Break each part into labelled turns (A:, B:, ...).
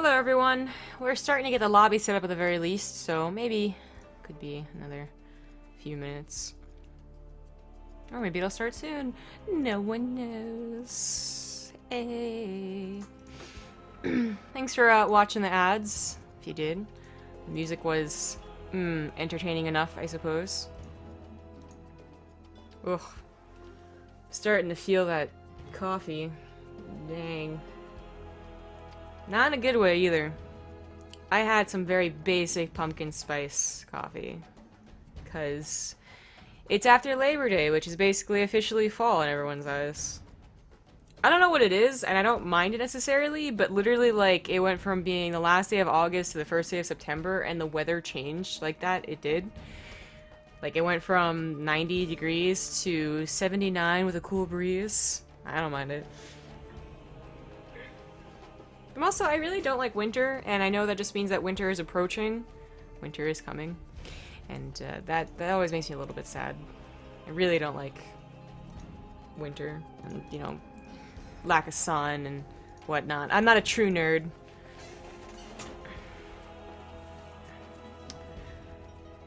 A: Hello everyone. We're starting to get the lobby set up at the very least, so maybe could be another few minutes. Or maybe it'll start soon. No one knows. Hey. Thanks for watching the ads, if you did. The music was entertaining enough, I suppose. Ugh. Starting to feel that coffee. Dang. Not in a good way either. I had some very basic pumpkin spice coffee. Because it's after Labor Day, which is basically officially fall in everyone's eyes. I don't know what it is, and I don't mind it necessarily, but literally, like, it went from being the last day of August to the first day of September, and the weather changed like that. It did. Like, it went from 90 degrees to 79 with a cool breeze. I don't mind it. Also, I really don't like winter, and I know that just means that winter is approaching. Winter is coming. And that always makes me a little bit sad. I really don't like winter, and, you know, lack of sun and whatnot. I'm not a true nerd.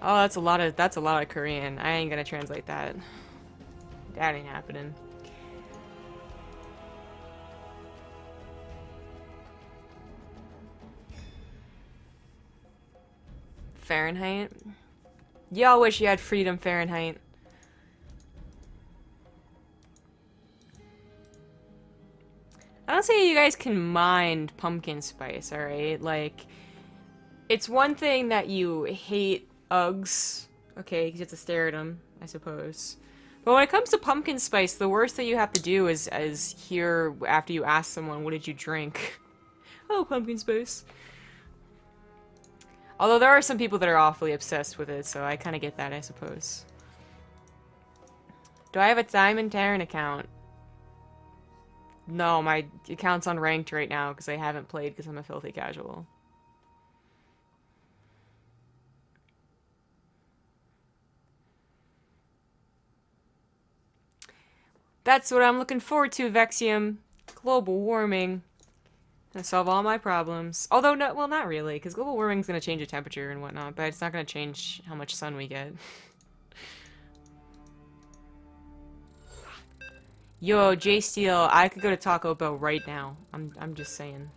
A: Oh, that's a lot of Korean. I ain't gonna translate that. That ain't happening. Fahrenheit? Y'all wish you had freedom, Fahrenheit. I don't say you guys can mind pumpkin spice, alright? Like, it's one thing that you hate Uggs, okay, because you have to stare at them, I suppose. But when it comes to pumpkin spice, the worst that you have to do is hear after you ask someone, what did you drink? Oh, pumpkin spice. Although there are some people that are awfully obsessed with it, so I kind of get that, I suppose. Do I have a Diamond Terran account? No, my account's unranked right now because I haven't played because I'm a filthy casual. That's what I'm looking forward to, Vexium. Global warming. Gonna solve all my problems. Although, no, well, not really, because global warming's gonna change the temperature and whatnot, but it's not gonna change how much sun we get. Yo, J-Steel, I could go to Taco Bell right now. I'm just saying.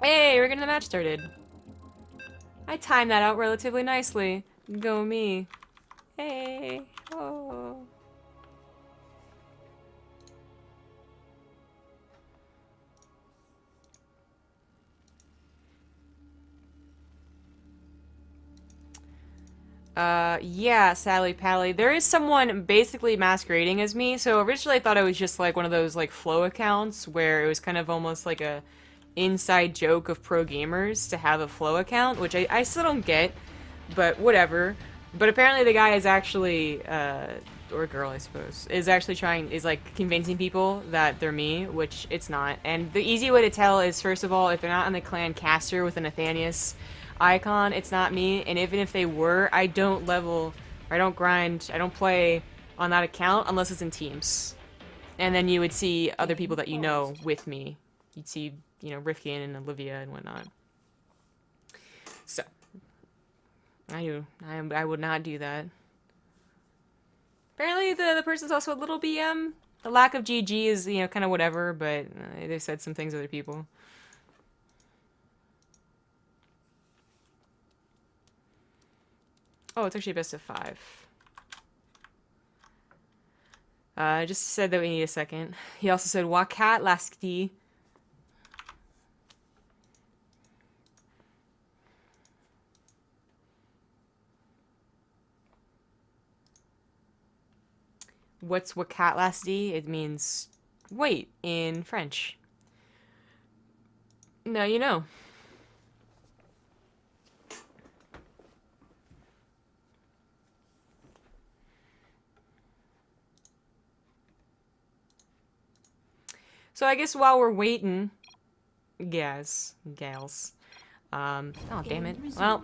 A: Hey, we're getting the match started. I timed that out relatively nicely. Go me. Hey. Oh. Yeah, Sally Pally. There is someone basically masquerading as me, so originally I thought it was just like one of those like flow accounts where it was kind of almost like a inside joke of pro gamers to have a flow account, which I still don't get, but whatever. But apparently the guy is actually, or girl I suppose, is like convincing people that they're me, which it's not. And the easy way to tell is, first of all, if they're not in the clan caster with an Athanius icon, it's not me, and even if they were, I don't level, or I don't grind, I don't play on that account unless it's in teams. And then you would see other people that you know with me. You'd see, you know, Rifkin and Olivia and whatnot. So, I would not do that. Apparently the person's also a little BM. The lack of GG is, you know, kind of whatever, but they've said some things to other people. Oh, it's actually best of 5. I just said that we need a second. He also said, Wakat Lasky. What's Wakat Lasky? It means wait in French. Now you know. So I guess while we're waiting, gals, oh damn it, well,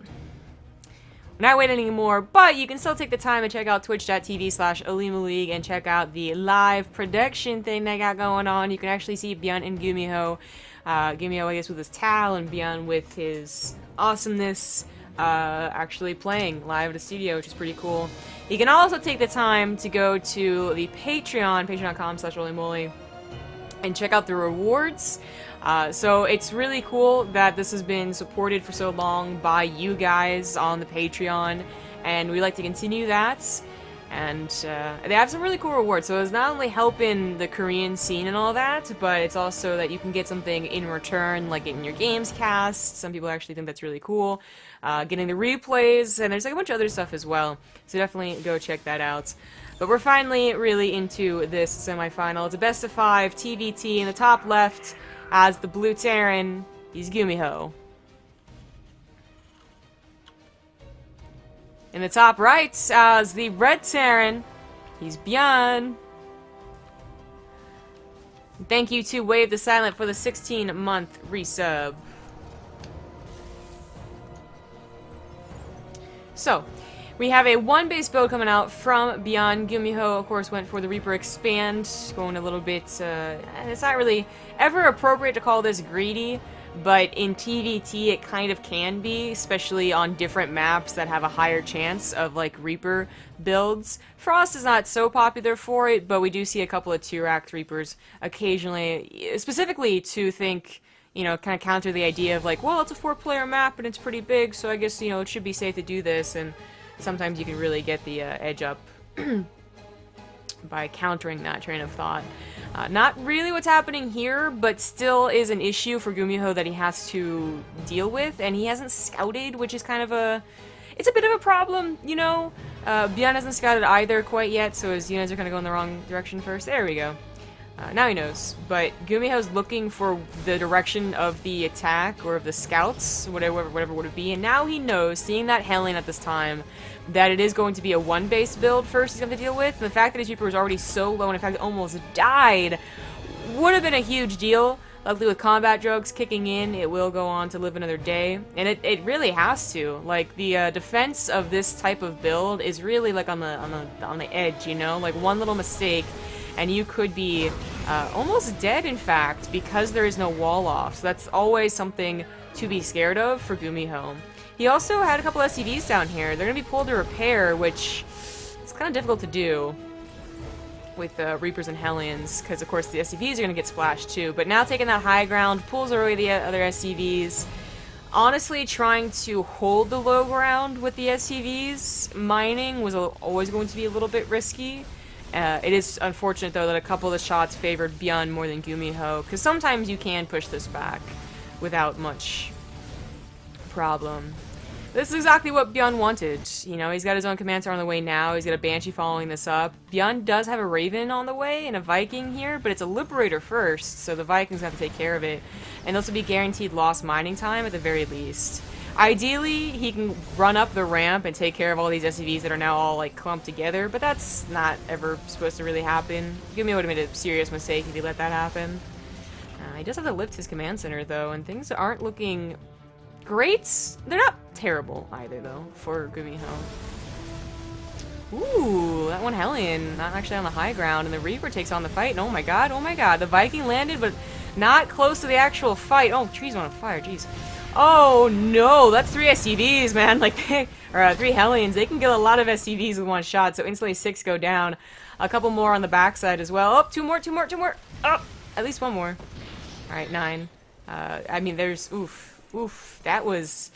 A: we're not waiting anymore, but you can still take the time and check out twitch.tv/Olimoleague and check out the live production thing they got going on. You can actually see ByuN and GuMiho GuMiho, I guess, with his Tal, and ByuN with his awesomeness, actually playing live at a studio, which is pretty cool. You can also take the time to go to the Patreon, patreon.com/Olimoleague, and check out the rewards. So it's really cool that this has been supported for so long by you guys on the Patreon, and we like to continue that. And they have some really cool rewards, so it's not only helping the Korean scene and all that, but it's also that you can get something in return, like getting your games cast. Some people actually think that's really cool. Getting the replays, and there's like a bunch of other stuff as well, so definitely go check that out. But we're finally really into this semifinal. It's a best of 5 TvT. In the top left, as the blue Terran, he's GuMiho. In the top right, as the red Terran, he's ByuN. Thank you to Wave the Silent for the 16-month resub. So, we have a 1-base build coming out from ByuN. GuMiho, of course, went for the Reaper Expand, going a little bit, it's not really ever appropriate to call this greedy, but in TvT it kind of can be, especially on different maps that have a higher chance of, like, Reaper builds. Frost is not so popular for it, but we do see a couple of 2-racked Reapers occasionally, specifically to think, you know, kind of counter the idea of, like, well, it's a 4-player map and it's pretty big, so I guess, you know, it should be safe to do this, and sometimes you can really get the edge up by countering that train of thought. Not really what's happening here, but still is an issue for GuMiho that he has to deal with, and he hasn't scouted, which is kind of a... It's a bit of a problem, you know? ByuN hasn't scouted either quite yet, so his units are kind of going the wrong direction first. There we go. Now he knows, but GuMiho's looking for the direction of the attack, or of the scouts, whatever would it be, and now he knows, seeing that Hellion at this time, that it is going to be a 1-base build first he's going to deal with, and the fact that his Reaper was already so low, and in fact almost died, would have been a huge deal. Luckily with combat drugs kicking in, it will go on to live another day, and it really has to. Like, the defense of this type of build is really, like, on the edge, you know? Like, one little mistake, and you could be almost dead, in fact, because there is no wall off. So that's always something to be scared of for GuMiho. He also had a couple SCVs down here. They're going to be pulled to repair, which it's kind of difficult to do with Reapers and Hellions, because of course the SCVs are going to get splashed too. But now taking that high ground, pulls away the other SCVs. Honestly, trying to hold the low ground with the SCVs, mining was always going to be a little bit risky. It is unfortunate, though, that a couple of the shots favored ByuN more than GuMiho, because sometimes you can push this back without much problem. This is exactly what ByuN wanted. You know, he's got his own command center on the way now. He's got a Banshee following this up. ByuN does have a Raven on the way and a Viking here, but it's a Liberator first, so the Vikings have to take care of it. And this will be guaranteed lost mining time at the very least. Ideally, he can run up the ramp and take care of all these SCVs that are now all, like, clumped together, but that's not ever supposed to really happen. GuMiho would have made a serious mistake if he let that happen. He does have to lift his command center, though, and things aren't looking great. They're not terrible either, though, for GuMiho. Ooh, that one Hellion, not actually on the high ground, and the Reaper takes on the fight, and oh my god, the Viking landed, but not close to the actual fight. Oh, trees on fire, jeez. Oh no, that's 3 SCVs, man. Like, or 3 Hellions. They can kill a lot of SCVs with one shot, so instantly 6 go down. A couple more on the backside as well. Oh, 2 more. Oh, at least 1 more. Alright, 9. I mean, there's, oof. That was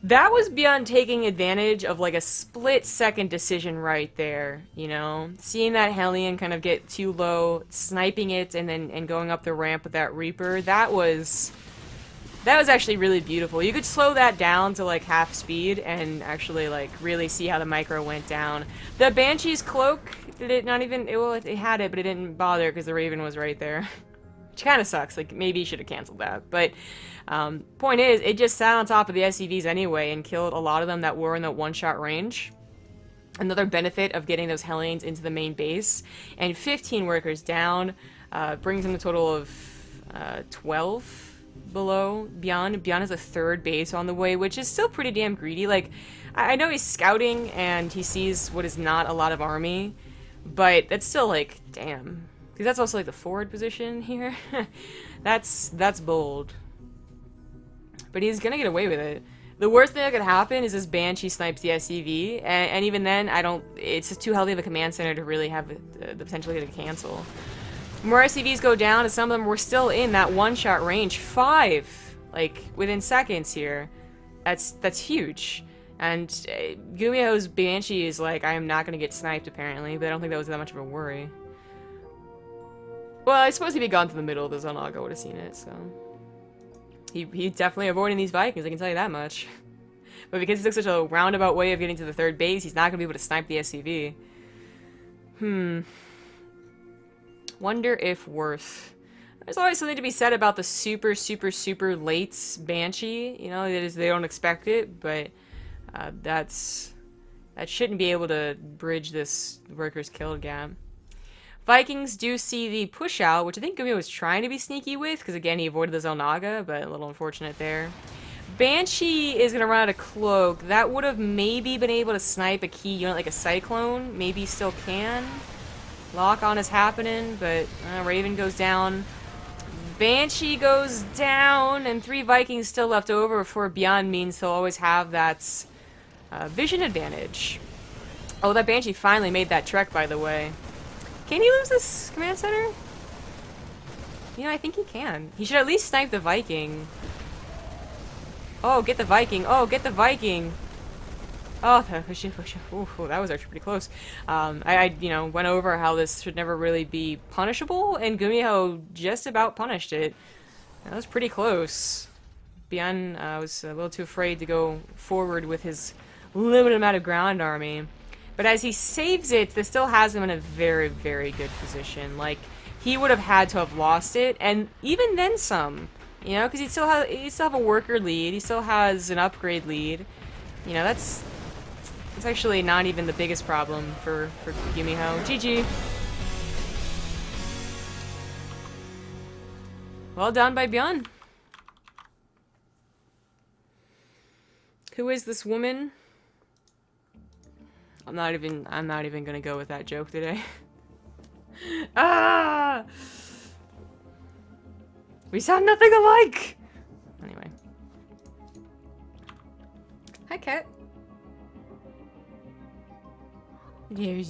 A: ByuN taking advantage of, like, a split-second decision right there, you know? Seeing that Hellion kind of get too low, sniping it, and going up the ramp with that Reaper, that was actually really beautiful. You could slow that down to, like, half speed and actually, like, really see how the micro went down. The Banshee's cloak, did it not even... Well, it had it, but it didn't bother because the Raven was right there. Which kind of sucks. Like, maybe you should have canceled that. But, point is, it just sat on top of the SCVs anyway and killed a lot of them that were in the one-shot range. Another benefit of getting those Hellions into the main base. And 15 workers down, brings them a total of 12 below ByuN. ByuN has a 3rd base on the way, which is still pretty damn greedy. Like, I know he's scouting and he sees what is not a lot of army, but that's still, like, damn. Because that's also like the forward position here. That's bold. But he's gonna get away with it. The worst thing that could happen is this Banshee snipes the SCV, and even then, it's just too healthy of a command center to really have the potential to cancel. More SCVs go down, and some of them were still in that one-shot range. 5, like, within seconds here. That's huge. And GuMiho's Banshee is like, I am not going to get sniped, apparently, but I don't think that was that much of a worry. Well, I suppose if he'd gone to the middle, the Zonaga would have seen it, so... He's definitely avoiding these Vikings, I can tell you that much. But because he took such a roundabout way of getting to the third base, he's not going to be able to snipe the SCV. Wonder if worth. There's always something to be said about the super, super, super late Banshee. You know, it is, they don't expect it, but that shouldn't be able to bridge this workers killed gap. Vikings do see the push out, which I think GuMiho was trying to be sneaky with, because again, he avoided the Zonaga, but a little unfortunate there. Banshee is going to run out of cloak. That would have maybe been able to snipe a key unit like a Cyclone. Maybe still can. Lock on is happening, but Raven goes down. Banshee goes down, and 3 Vikings still left over before ByuN means he'll always have that vision advantage. Oh, that Banshee finally made that trek, by the way. Can he lose this command center? You know, I think he can. He should at least snipe the Viking. Oh, get the Viking. Oh, get the Viking. Oh, that was actually pretty close. I you know, went over how this should never really be punishable, and GuMiho just about punished it. That was pretty close. ByuN was a little too afraid to go forward with his limited amount of ground army. But as he saves it, this still has him in a very, very good position. Like, he would have had to have lost it, and even then some. You know, because he still have a worker lead, he still has an upgrade lead. You know, it's actually not even the biggest problem for GuMiho. GG. Well done by ByuN. Who is this woman? I'm not even gonna go with that joke today. Ah! We sound nothing alike! Anyway. Hi, cat. He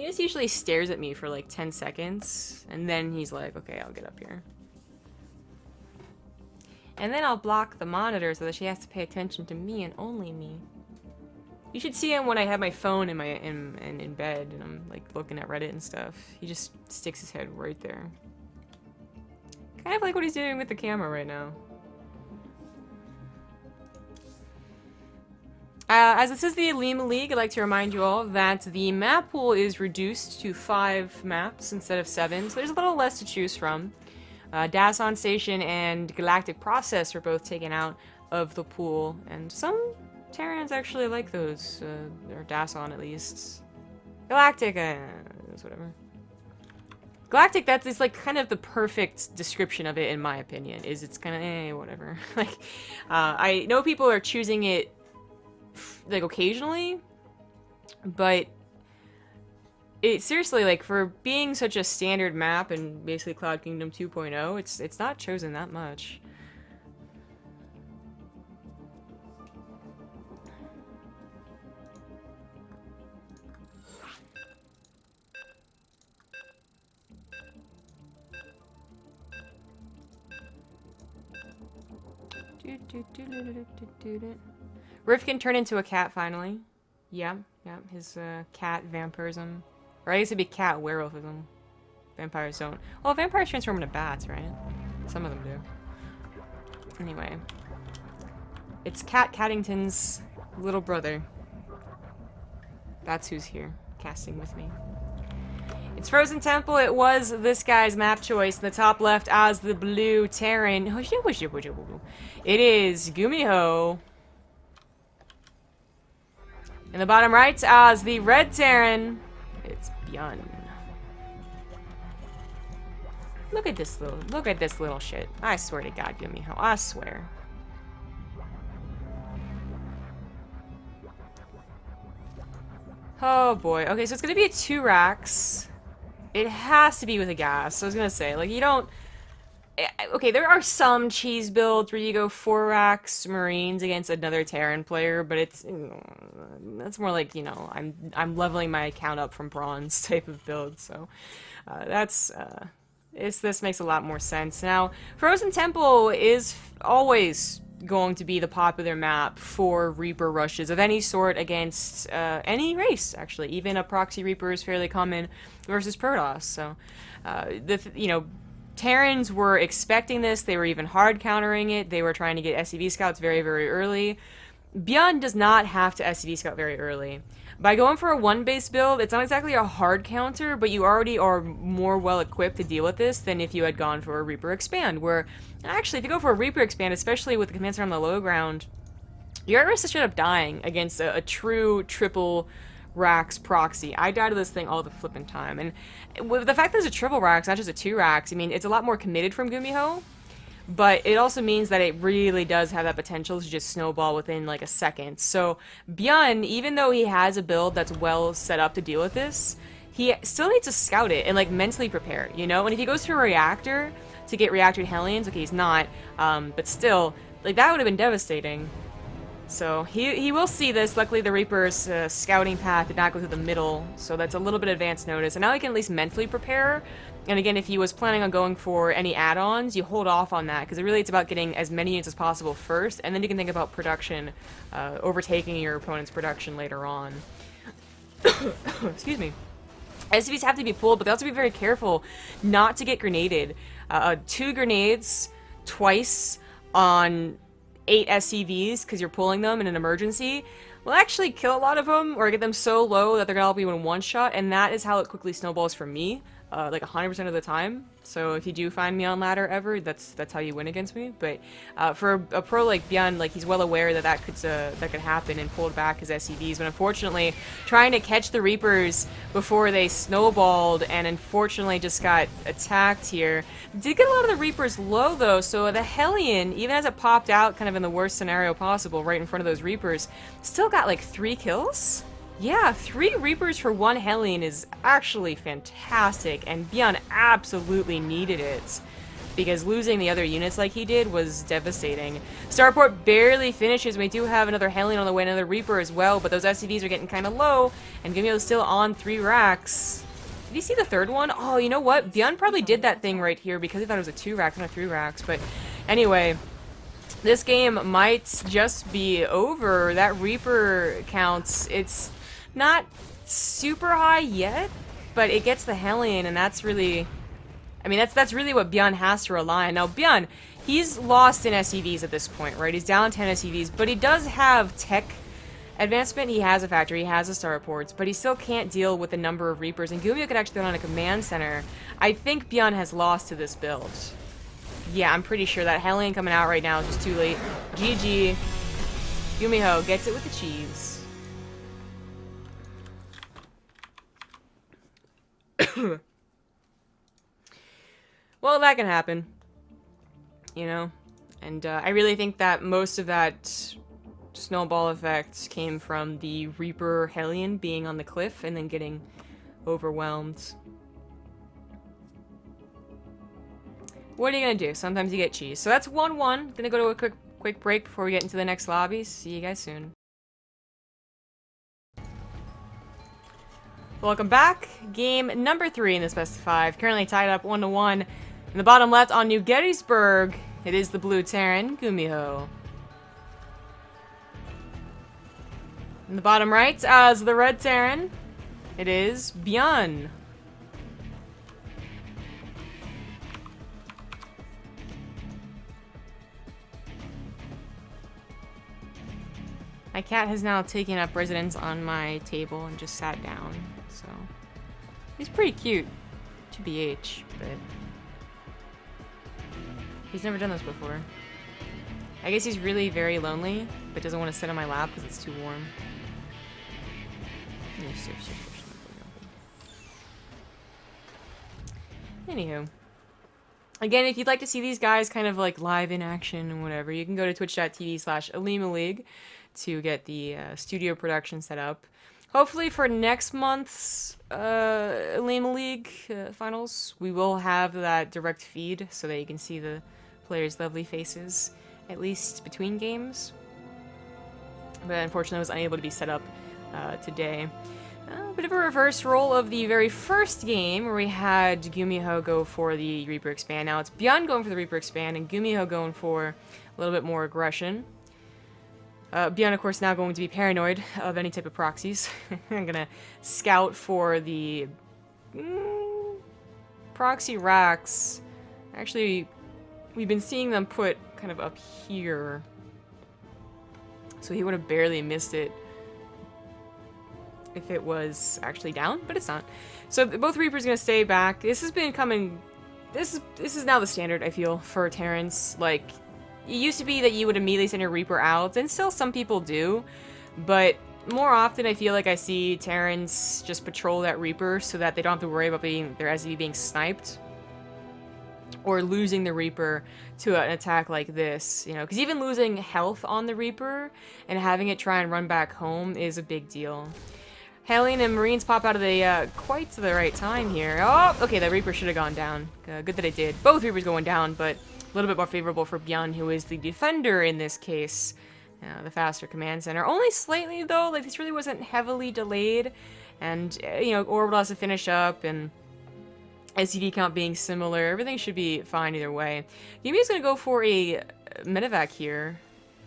A: just usually stares at me for like 10 seconds, and then he's like, okay, I'll get up here. And then I'll block the monitor so that she has to pay attention to me and only me. You should see him when I have my phone in bed and I'm like looking at Reddit and stuff. He just sticks his head right there. Kind of like what he's doing with the camera right now. As this is the Olimoleague, I'd like to remind you all that the map pool is reduced to 5 maps instead of 7, so there's a little less to choose from. Dason Station and Galactic Process are both taken out of the pool, and some Terrans actually like those, or Dason at least. Galactic, it's whatever. Galactic, it's like kind of the perfect description of it in my opinion, is it's kind of, whatever. Like, I know people are choosing it, like, occasionally, but it seriously, like, for being such a standard map and basically Cloud Kingdom 2.0, it's not chosen that much. Riff can turn into a cat finally. Yeah, his cat vampirism. Or I guess it'd be cat werewolfism. Vampires don't. Well, vampires transform into bats, right? Some of them do. Anyway. It's Cat Caddington's little brother. That's who's here, casting with me. It's Frozen Temple. It was this guy's map choice in the top left as the blue Terran. It is GuMiho. In the bottom right as the red Terran. It's ByuN. Look at this little shit. I swear to God, GuMiho. I swear. Oh boy. Okay, so it's gonna be a 2 racks. It has to be with a gas. So I was gonna say, like, you don't... Okay, there are some cheese builds where you go 4 racks Marines against another Terran player, but it's... that's more like, you know, I'm leveling my account up from bronze type of build, so... this makes a lot more sense. Now, Frozen Temple is always going to be the popular map for Reaper rushes of any sort against any race, actually. Even a Proxy Reaper is fairly common versus Protoss, so... you know, Terrans were expecting this, they were even hard countering it, they were trying to get SCV scouts very, very early. ByuN does not have to SCV scout very early. By going for a 1-base build, it's not exactly a hard counter, but you already are more well equipped to deal with this than if you had gone for a Reaper Expand, where, actually, if you go for a Reaper Expand, especially with the command center on the low ground, you're at risk of straight up dying against a true triple racks proxy. I die to this thing all the flipping time, and with the fact that it's a triple racks, not just a 2 racks, I mean, it's a lot more committed from GuMiho, but it also means that it really does have that potential to just snowball within like a second. So ByuN, even though he has a build that's well set up to deal with this, he still needs to scout it and like mentally prepare, you know? And if he goes to a reactor to get reactored Hellions, okay, he's not, but still, like that would have been devastating. So he will see this. Luckily, the Reaper's scouting path did not go through the middle, so that's a little bit advanced notice. And now he can at least mentally prepare. And again, if he was planning on going for any add-ons, you hold off on that, because really it's about getting as many units as possible first, and then you can think about production, overtaking your opponent's production later on. Excuse me. SCVs have to be pulled, but they have to be very careful not to get grenaded. 2 grenades twice on 8 SCVs, because you're pulling them in an emergency, will actually kill a lot of them, or get them so low that they're gonna all be in one shot, and that is how it quickly snowballs for me, like 100% of the time. So if you do find me on ladder ever, that's how you win against me. But for a pro like ByuN, like he's well aware that that could happen and pulled back his SCVs. But unfortunately, trying to catch the Reapers before they snowballed, and unfortunately just got attacked here. Did get a lot of the Reapers low though, so the Hellion, even as it popped out kind of in the worst scenario possible, right in front of those Reapers, still got like 3 kills. Yeah, 3 Reapers for 1 Hellion is actually fantastic, and ByuN absolutely needed it, because losing the other units like he did was devastating. Starport barely finishes. We do have another Hellion on the way, another Reaper as well, but those SCVs are getting kind of low, and GuMiho is still on 3 racks. Did you see the third one? Oh, you know what? ByuN probably did that thing right here because he thought it was a 2 rack, not a 3 racks, but anyway... This game might just be over. That Reaper counts, it's not super high yet, but it gets the Hellion, and that's really... I mean, that's really what ByuN has to rely on. Now, ByuN, he's lost in SCVs at this point, right? He's down 10 SCVs, but he does have tech advancement. He has a factory, he has a starports, but he still can't deal with the number of Reapers, and GuMiho could actually throw on a command center. I think ByuN has lost to this build. Yeah, I'm pretty sure that Hellion coming out right now is just too late. GG. GuMiho gets it with the cheese. Well, that can happen. You know? And I really think that most of that snowball effect came from the Reaper Hellion being on the cliff and then getting overwhelmed. What are you gonna do? Sometimes you get cheese. So that's 1-1. Gonna go to a quick break before we get into the next lobby. See you guys soon. Welcome back. Game number 3 in this best of 5. Currently tied up 1-1. In the bottom left on New Gettysburg, it is the blue Terran, GuMiho. In the bottom right, as the red Terran, it is ByuN. My cat has now taken up residence on my table and just sat down, so... He's pretty cute, TBH, but... He's never done this before. I guess he's really very lonely, but doesn't want to sit on my lap because it's too warm. Anywho. Again, if you'd like to see these guys kind of like live in action and whatever, you can go to twitch.tv/Olimoleague to get the studio production set up. Hopefully for next month's Olimoleague finals, we will have that direct feed so that you can see the players' lovely faces, at least between games. But unfortunately, I was unable to be set up today. A bit of a reverse role of the very first game, where we had GuMiho go for the Reaper expand. Now it's ByuN going for the Reaper expand, and GuMiho going for a little bit more aggression. ByuN, of course, now going to be paranoid of any type of proxies. I'm gonna scout for the proxy racks. Actually, we've been seeing them put kind of up here. So he would have barely missed it if it was actually down, but it's not. So both Reapers gonna stay back. This has been coming. This is now the standard, I feel, for Terrans. Like, it used to be that you would immediately send your Reaper out, and still some people do, but more often I feel like I see Terrans just patrol that Reaper so that they don't have to worry about their SCV being sniped or losing the Reaper to an attack like this, you know, because even losing health on the Reaper and having it try and run back home is a big deal. Hellion and Marines pop out of the quite to the right time here. Oh, okay, that Reaper should have gone down. Good that it did. Both Reapers going down, but a little bit more favorable for ByuN, who is the defender in this case. The faster command center. Only slightly, though. Like, this really wasn't heavily delayed. And, you know, Orbital has to finish up, and SCV count being similar. Everything should be fine either way. GuMiho's going to go for a medevac here.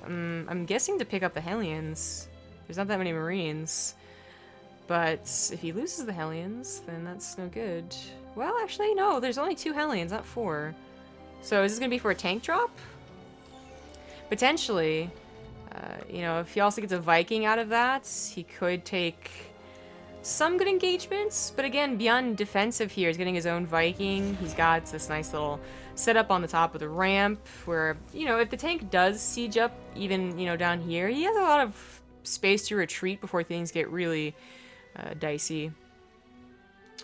A: I'm guessing to pick up the Hellions. There's not that many Marines. But if he loses the Hellions, then that's no good. Well, actually, no. There's only 2 Hellions, not 4. So is this going to be for a tank drop? Potentially. You know, if he also gets a Viking out of that, he could take some good engagements. But again, ByuN defensive here is getting his own Viking. He's got this nice little setup on the top of the ramp where, you know, if the tank does siege up even, you know, down here, he has a lot of space to retreat before things get really dicey.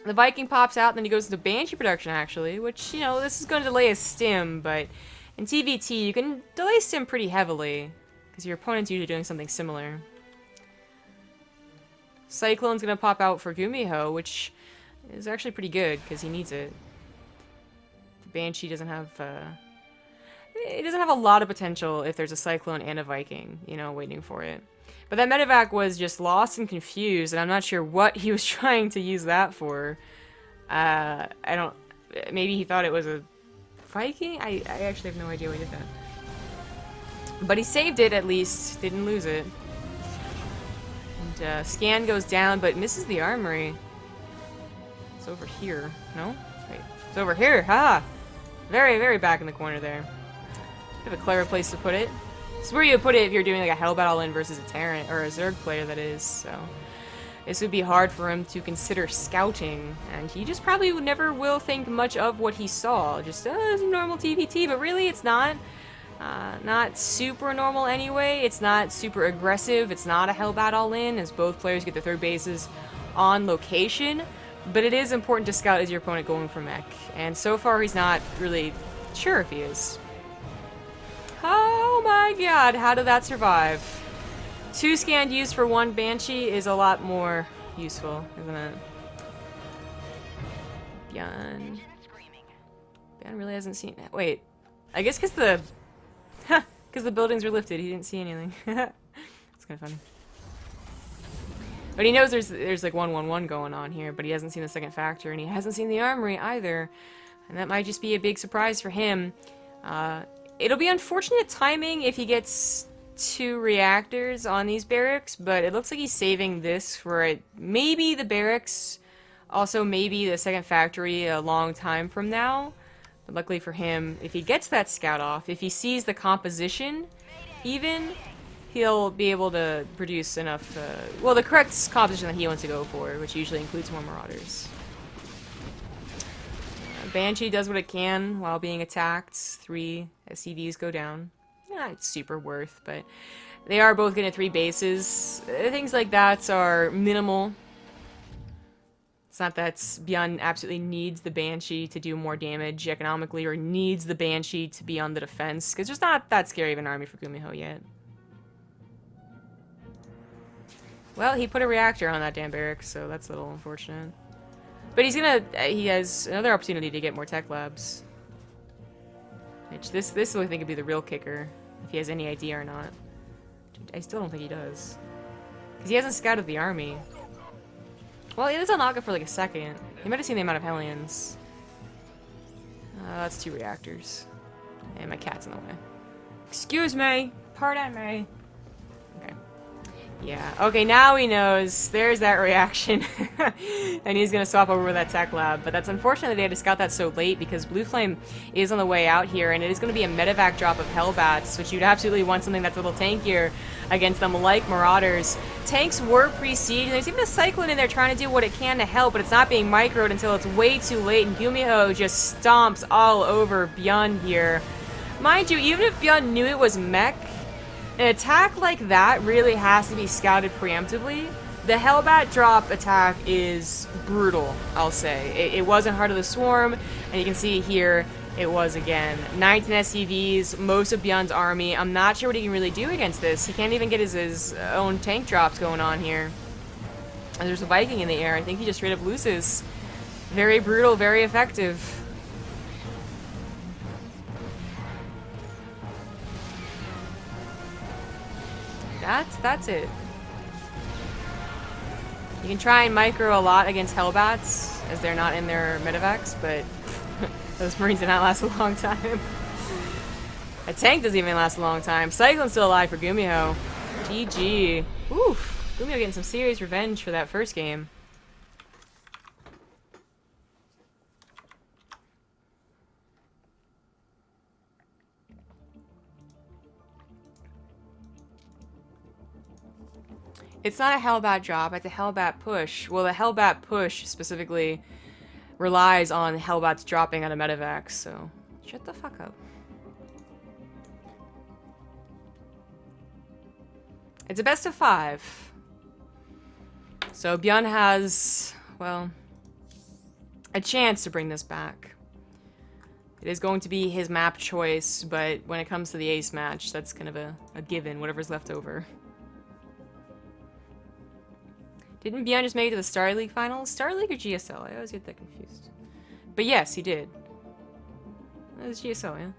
A: The Viking pops out, and then he goes into Banshee production, actually, which, you know, this is going to delay a stim, but in TvT, you can delay stim pretty heavily, because your opponent's usually doing something similar. Cyclone's going to pop out for GuMiho, which is actually pretty good, because he needs it. The Banshee doesn't have, it doesn't have a lot of potential if there's a Cyclone and a Viking, you know, waiting for it. But that medevac was just lost and confused, and I'm not sure what he was trying to use that for. I don't... Maybe he thought it was a Viking? I actually have no idea why he did that. But he saved it, at least. Didn't lose it. And scan goes down, but misses the armory. It's over here. No? Wait. It's over here! Ha! Very, very back in the corner there. Bit of a clever place to put it. It's where you put it if you're doing like a Hellbat all-in versus a Terran, or a Zerg player, that is, so. This would be hard for him to consider scouting, and he just probably never will think much of what he saw. Just, it's a normal TvT, but really it's not. Not super normal anyway. It's not super aggressive. It's not a Hellbat all-in, as both players get their third bases on location. But it is important to scout as your opponent going for mech, and so far he's not really sure if he is. Oh my god, how did that survive? 2 scanned use for 1 Banshee is a lot more useful, isn't it? ByuN really hasn't seen... Wait, I guess because the... because the buildings were lifted, he didn't see anything. It's kind of funny. But he knows there's like 1-1-1 going on here, but he hasn't seen the second factor, and he hasn't seen the armory either. And that might just be a big surprise for him. It'll be unfortunate timing if he gets 2 reactors on these barracks, but it looks like he's saving this for maybe the barracks, also maybe the second factory a long time from now. But luckily for him, if he gets that scout off, if he sees the composition even, he'll be able to produce enough, well, the correct composition that he wants to go for, which usually includes more Marauders. Banshee does what it can while being attacked. 3 SCVs go down. Not super worth, but they are both getting 3 bases. Things like that are minimal. It's not that ByuN absolutely needs the Banshee to do more damage economically, or needs the Banshee to be on the defense, because there's not that scary of an army for GuMiho yet. Well, he put a reactor on that damn barracks, so that's a little unfortunate. But he's gonna... he has another opportunity to get more tech labs. Which this I think would be the real kicker, if he has any idea or not. I still don't think he does. Because he hasn't scouted the army. Well, he does unlock it for like a second. He might have seen the amount of Hellions. That's 2 reactors. And my cat's in the way. Excuse me! Pardon me! Okay. Yeah, okay, now he knows. There's that reaction. And he's gonna swap over with that tech lab. But that's unfortunate that they had to scout that so late because Blue Flame is on the way out here, and it is gonna be a medevac drop of Hellbats, which you'd absolutely want something that's a little tankier against them, like Marauders. Tanks were pre-sieged, and there's even a Cyclone in there trying to do what it can to help, but it's not being microed until it's way too late, and GuMiho just stomps all over ByuN here. Mind you, even if ByuN knew it was mech, an attack like that really has to be scouted preemptively. The Hellbat drop attack is brutal, I'll say. It wasn't Heart of the Swarm, and you can see here, it was again. 19 SCVs, most of ByuN's army. I'm not sure what he can really do against this. He can't even get his own tank drops going on here. And there's a Viking in the air. I think he just straight up loses. Very brutal, very effective. That's it. You can try and micro a lot against Hellbats, as they're not in their medevacs, but those Marines did not last a long time. A tank doesn't even last a long time. Cyclone's still alive for GuMiho. GG. Oof. GuMiho getting some serious revenge for that first game. It's not a Hellbat drop, it's a Hellbat push. Well, the Hellbat push specifically relies on Hellbats dropping out of medevacs, so shut the fuck up. It's a best of 5. So ByuN has, well, a chance to bring this back. It is going to be his map choice, but when it comes to the ace match, that's kind of a given, whatever's left over. Didn't ByuN just make it to the Star League finals? Star League or GSL? I always get that confused. But yes, he did. It was GSL, yeah.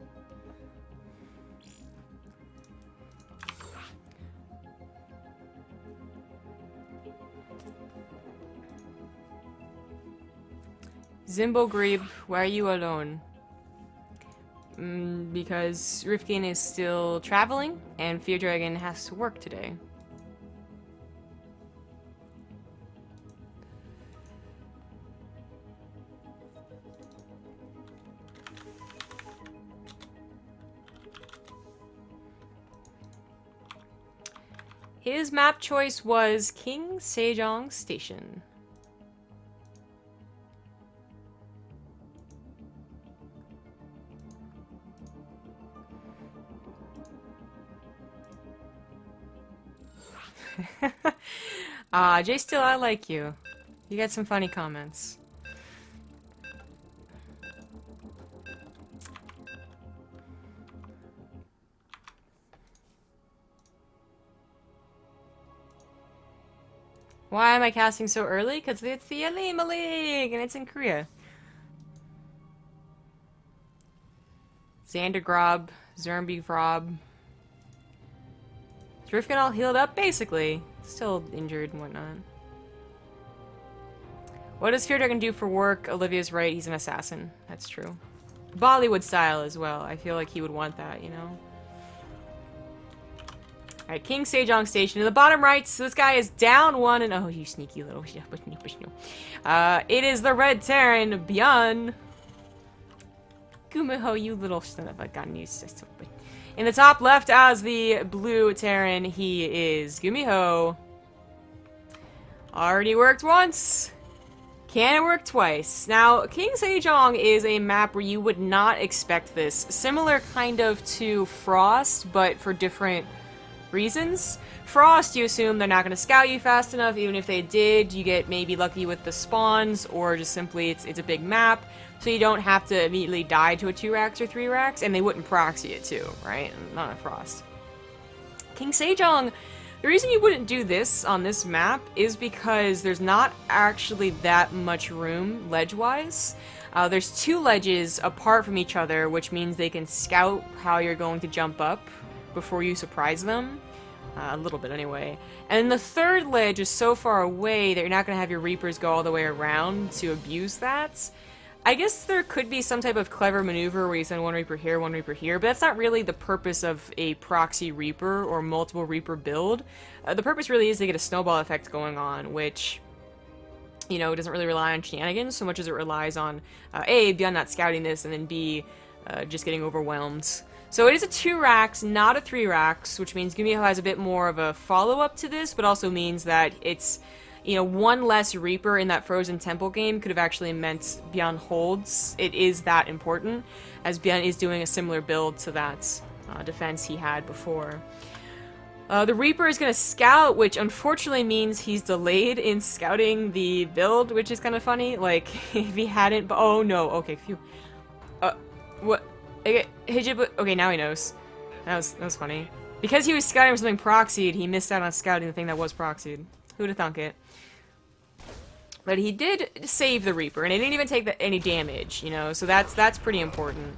A: Zimbo Grebe, why are you alone? Because Rifkin is still traveling, and Fear Dragon has to work today. His map choice was King Sejong Station. Jay Still, I like you. You got some funny comments. Why am I casting so early? Because it's the Olimoleague, and it's in Korea. Xandergrob, Zermbygrob. Is Rifkin all healed up? Basically. Still injured and whatnot. What does Fear Dragon do for work? Olivia's right, he's an assassin. That's true. Bollywood style as well. I feel like he would want that, you know? Alright, King Sejong Station. In the bottom right, so this guy is down 1 and... Oh, you sneaky little... it is the Red Terran, ByuN. GuMiho, you little son of a gun. In the top left as the Blue Terran, he is GuMiho. Already worked once. Can it work twice? Now, King Sejong is a map where you would not expect this. Similar kind of to Frost, but for different reasons. Frost, you assume they're not going to scout you fast enough. Even if they did, you get maybe lucky with the spawns, or just simply it's a big map, so you don't have to immediately die to a 2-racks or 3-racks, and they wouldn't proxy it too, right? Not a Frost. King Sejong The reason you wouldn't do this on this map is because there's not actually that much room ledge-wise. There's 2 ledges apart from each other, which means they can scout how you're going to jump up before you surprise them. A little bit anyway. And the 3rd ledge is so far away that you're not going to have your Reapers go all the way around to abuse that. I guess there could be some type of clever maneuver where you send 1 Reaper here, 1 Reaper here, but that's not really the purpose of a proxy Reaper or multiple Reaper build. The purpose really is to get a snowball effect going on, which, you know, doesn't really rely on shenanigans so much as it relies on, A, ByuN not scouting this, and then B, just getting overwhelmed. So it is a 2 racks, not a 3 racks, which means GuMiho has a bit more of a follow-up to this, but also means that it's, you know, 1 less Reaper in that Frozen Temple game could have actually meant ByuN holds. It is that important, as ByuN is doing a similar build to that defense he had before. The Reaper is going to scout, which unfortunately means he's delayed in scouting the build, which is kind of funny. Like, if he hadn't... Oh, no. Okay, phew. What? Okay, okay, now he knows. That was funny. Because he was scouting for something proxied, he missed out on scouting the thing that was proxied. Who'd have thunk it? But he did save the Reaper, and it didn't even take any damage, you know, so that's pretty important.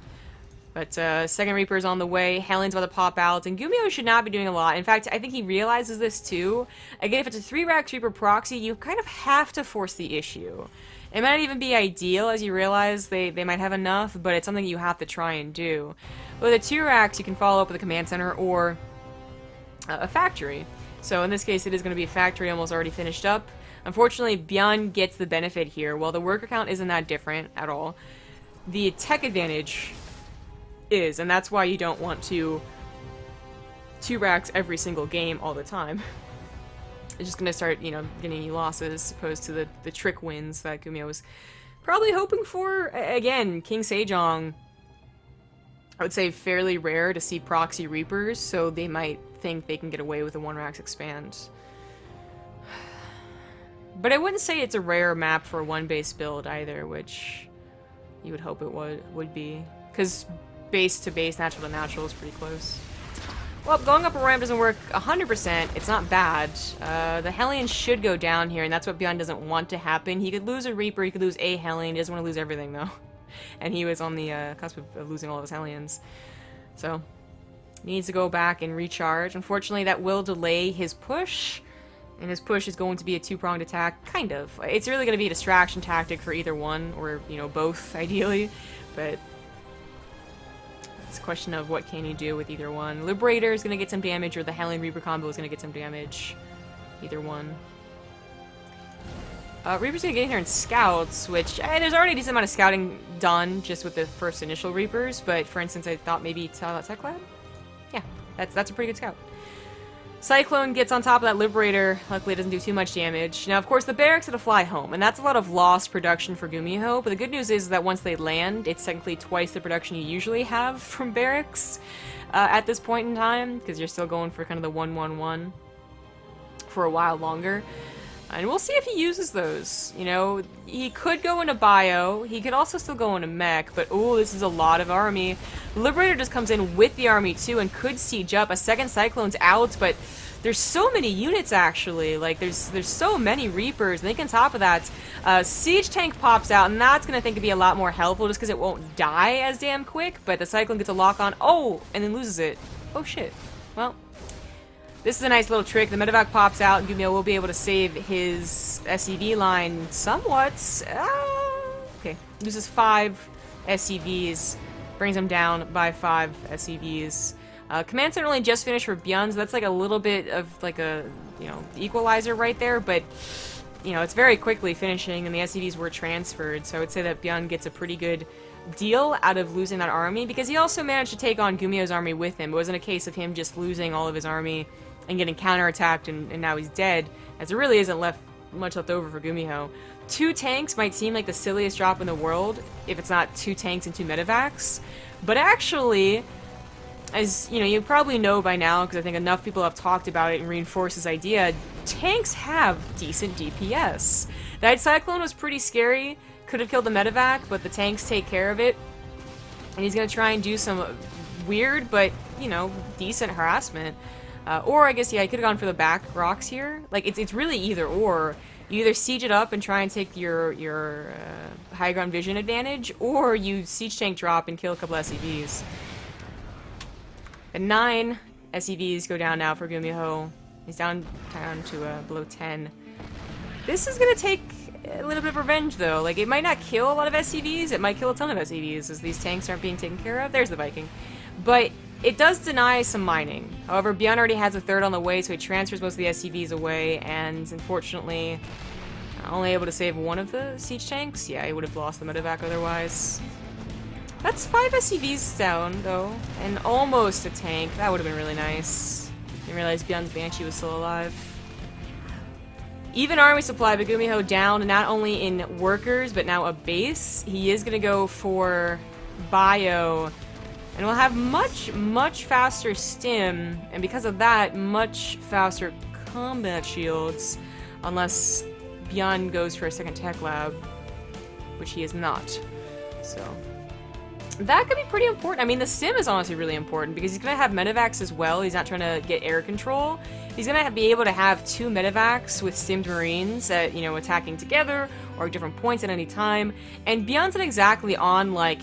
A: But, 2nd Reaper is on the way, Hellion's about to pop out, and GuMiho should not be doing a lot. In fact, I think he realizes this too. Again, if it's a 3-rack Reaper proxy, you kind of have to force the issue. It might not even be ideal, as you realize they might have enough, but it's something you have to try and do. With the 2 racks, you can follow up with a command center or a factory. So in this case, it is going to be a factory almost already finished up. Unfortunately, ByuN gets the benefit here. While the worker count isn't that different at all, the tech advantage is, and that's why you don't want to 2 racks every single game all the time. It's just going to start, you know, getting you losses as opposed to the trick wins that GuMiho was probably hoping for. Again, King Sejong, I would say fairly rare to see proxy Reapers, so they might think they can get away with a 1 racks expand. But I wouldn't say it's a rare map for a 1-base build either, which you would hope it would be. Because base to base, natural to natural is pretty close. Well, going up a ramp doesn't work 100%. It's not bad. The Hellion should go down here, and that's what ByuN doesn't want to happen. He could lose a Reaper, he could lose a Hellion. He doesn't want to lose everything, though. And he was on the cusp of losing all of his Hellions. So, needs to go back and recharge. Unfortunately, that will delay his push. And his push is going to be a 2-pronged attack, kind of. It's really going to be a distraction tactic for either one, or, you know, both, ideally. But it's a question of what can you do with either one. Liberator is going to get some damage, or the Hellion Reaper combo is going to get some damage. Either one. Reaper's going to get in here and scouts, which, there's already a decent amount of scouting done just with the first initial Reapers, but for instance, I thought maybe Tech Lab? Yeah, that's a pretty good scout. Cyclone gets on top of that Liberator. Luckily, it doesn't do too much damage. Now, of course, the barracks are to fly home, and that's a lot of lost production for GuMiho, but the good news is that once they land, it's technically twice the production you usually have from barracks at this point in time, because you're still going for kind of the 1-1-1 for a while longer. And we'll see if he uses those. You know, he could go into bio. He could also still go into mech, but ooh, this is a lot of army. Liberator just comes in with the army too and could siege up. A second Cyclone's out, but there's so many units actually. Like there's so many Reapers. And I think on top of that, Siege Tank pops out, and that's gonna think to be a lot more helpful just because it won't die as damn quick. But the Cyclone gets a lock on. Oh, and then loses it. Oh shit. Well. This is a nice little trick. The medevac pops out, and GuMiho will be able to save his SCV line somewhat. Okay, loses 5 SCVs, brings him down by 5 SCVs. Command Center only just finished for ByuN, so that's like a little bit of like a, you know, equalizer right there, but, you know, it's very quickly finishing, and the SCVs were transferred, so I would say that ByuN gets a pretty good deal out of losing that army, because he also managed to take on GuMiho's army with him. It wasn't a case of him just losing all of his army and getting counterattacked and now he's dead, as there really isn't much left over for GuMiho. 2 tanks might seem like the silliest drop in the world if it's not 2 tanks and 2 medevacs, but actually, as you know, you probably know by now, because I think enough people have talked about it and reinforced this idea, tanks have decent DPS. That Cyclone was pretty scary, could have killed the medevac, but the tanks take care of it, and he's going to try and do some weird but, you know, decent harassment. Or I guess, yeah, I could have gone for the back rocks here. Like, it's really either or. You either siege it up and try and take your high ground vision advantage, or you siege tank drop and kill a couple SCVs. At 9 SCVs go down now for GuMiho. He's down to below 10. This is gonna take a little bit of revenge, though. Like, it might not kill a lot of SCVs, it might kill a ton of SCVs, as these tanks aren't being taken care of. There's the Viking. But it does deny some mining. However, ByuN already has a third on the way, so he transfers most of the SCVs away, and unfortunately, only able to save one of the siege tanks. Yeah, he would have lost the medevac otherwise. That's 5 SCVs down, though, and almost a tank. That would have been really nice. Didn't realize ByuN's Banshee was still alive. Even army supply, but GuMiho down, not only in workers, but now a base. He is going to go for bio, and we'll have much faster stim, and because of that, much faster combat shields, unless ByuN goes for a second tech lab, which he is not. So that could be pretty important. I mean, the stim is honestly really important because he's going to have medevacs as well. He's not trying to get air control. He's going to be able to have 2 medevacs with stimmed marines at, you know, attacking together or at different points at any time. And ByuN's not exactly on, like,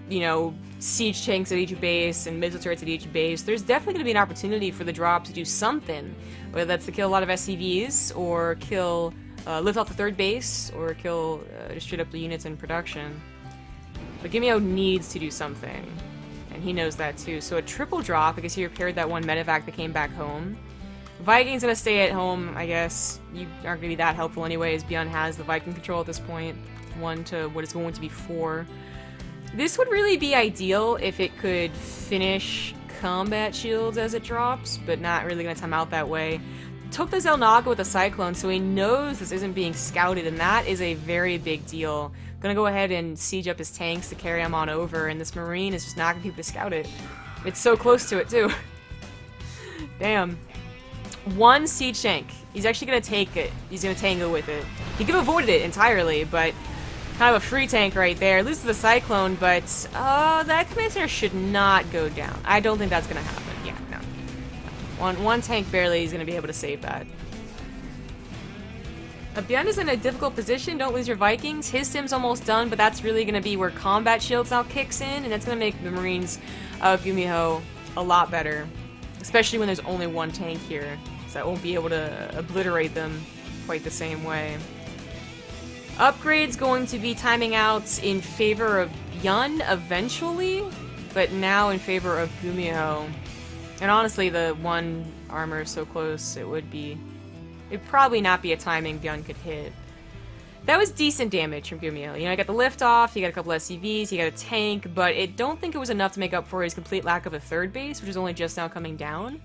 A: you know, siege tanks at each base and missile turrets at each base. There's definitely going to be an opportunity for the drop to do something, whether that's to kill a lot of SCVs or kill, lift off the third base or kill just straight up the units in production. But GuMiho needs to do something, and he knows that too. So a triple drop, because he repaired that one medevac that came back home. Viking's gonna stay at home, I guess. You aren't gonna be that helpful anyways. ByuN has the Viking control at this point. 1 to what is going to be 4. This would really be ideal if it could finish combat shields as it drops, but not really gonna time out that way. Took the Zelnaga with a Cyclone, so he knows this isn't being scouted, and that is a very big deal. Gonna go ahead and siege up his tanks to carry him on over, and this Marine is just not gonna be able to scout it. It's so close to it, too. Damn. 1 siege tank. He's actually gonna take it. He's gonna tango with it. He could have avoided it entirely, but kind of a free tank right there. Loses the Cyclone, but that command center should not go down. I don't think that's gonna happen. Yeah, no. One tank barely is gonna be able to save that. ByuN is in a difficult position. Don't lose your Vikings. His stim's almost done, but that's really going to be where combat shields now kicks in, and that's going to make the Marines of GuMiho a lot better, especially when there's only 1 tank here, so that won't be able to obliterate them quite the same way. Upgrade's going to be timing out in favor of ByuN eventually, but now in favor of GuMiho. And honestly, the 1 armor is so close, it'd probably not be a timing ByuN could hit. That was decent damage from GuMiho. You know, I got the lift off, he got a couple SCVs, he got a tank, but I don't think it was enough to make up for his complete lack of a third base, which is only just now coming down.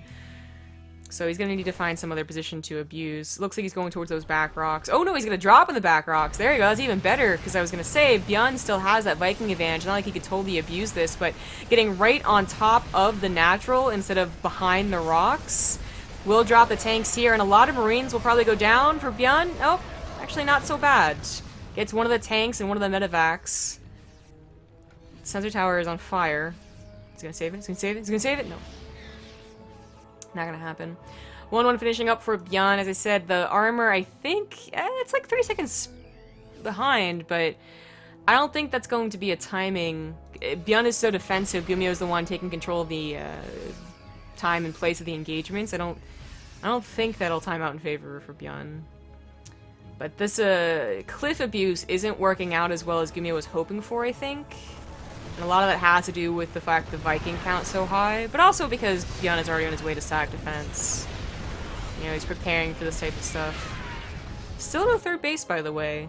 A: So he's going to need to find some other position to abuse. Looks like he's going towards those back rocks. Oh no, he's going to drop in the back rocks. There you go, that's even better, because I was going to say, ByuN still has that Viking advantage. Not like he could totally abuse this, but getting right on top of the natural instead of behind the rocks. We'll drop the tanks here, and a lot of Marines will probably go down for ByuN. Oh, actually not so bad. Gets one of the tanks and one of the medevacs. Sensor tower is on fire. He's gonna save it, he's gonna save it, he's gonna save it? No. Not gonna happen. 1-1 finishing up for ByuN. As I said, the armor, I think, it's like 30 seconds behind, but I don't think that's going to be a timing. ByuN is so defensive, GuMiho is the one taking control of the time and place of the engagements. I don't think that'll time out in favor for ByuN. But this cliff abuse isn't working out as well as GuMiho was hoping for, I think. And a lot of that has to do with the fact the Viking count's so high, but also because ByuN is already on his way to stack defense. You know, he's preparing for this type of stuff. Still no third base, by the way.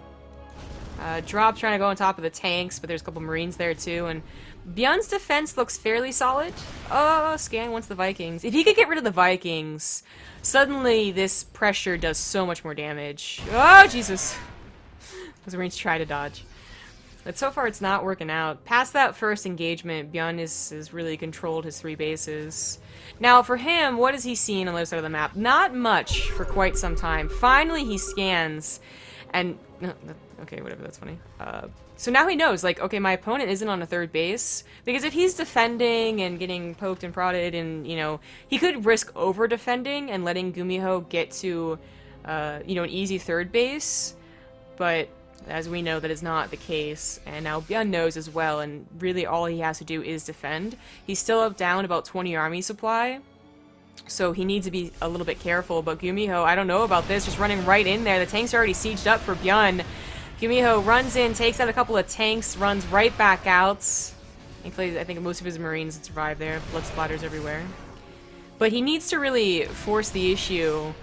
A: Drop trying to go on top of the tanks, but there's a couple Marines there too, and ByuN's defense looks fairly solid. Oh, Scan wants the Vikings. If he could get rid of the Vikings, suddenly this pressure does so much more damage. Oh, Jesus. Those Marines try to dodge. But so far it's not working out. Past that first engagement, ByuN has really controlled his 3 bases. Now for him, what has he seen on the other side of the map? Not much for quite some time. Finally he scans, And, okay, whatever, that's funny. So now he knows, like, okay, my opponent isn't on a third base, because if he's defending and getting poked and prodded and, you know, he could risk over-defending and letting GuMiho get to, you know, an easy third base, but as we know, that is not the case, and now ByuN knows as well, and really all he has to do is defend. He's still up down about 20 army supply, so he needs to be a little bit careful, but GuMiho, I don't know about this, just running right in there. The tanks are already sieged up for ByuN. GuMiho runs in, takes out a couple of tanks, runs right back out. Thankfully, I think most of his Marines survive there. Blood splatters everywhere. But he needs to really force the issue.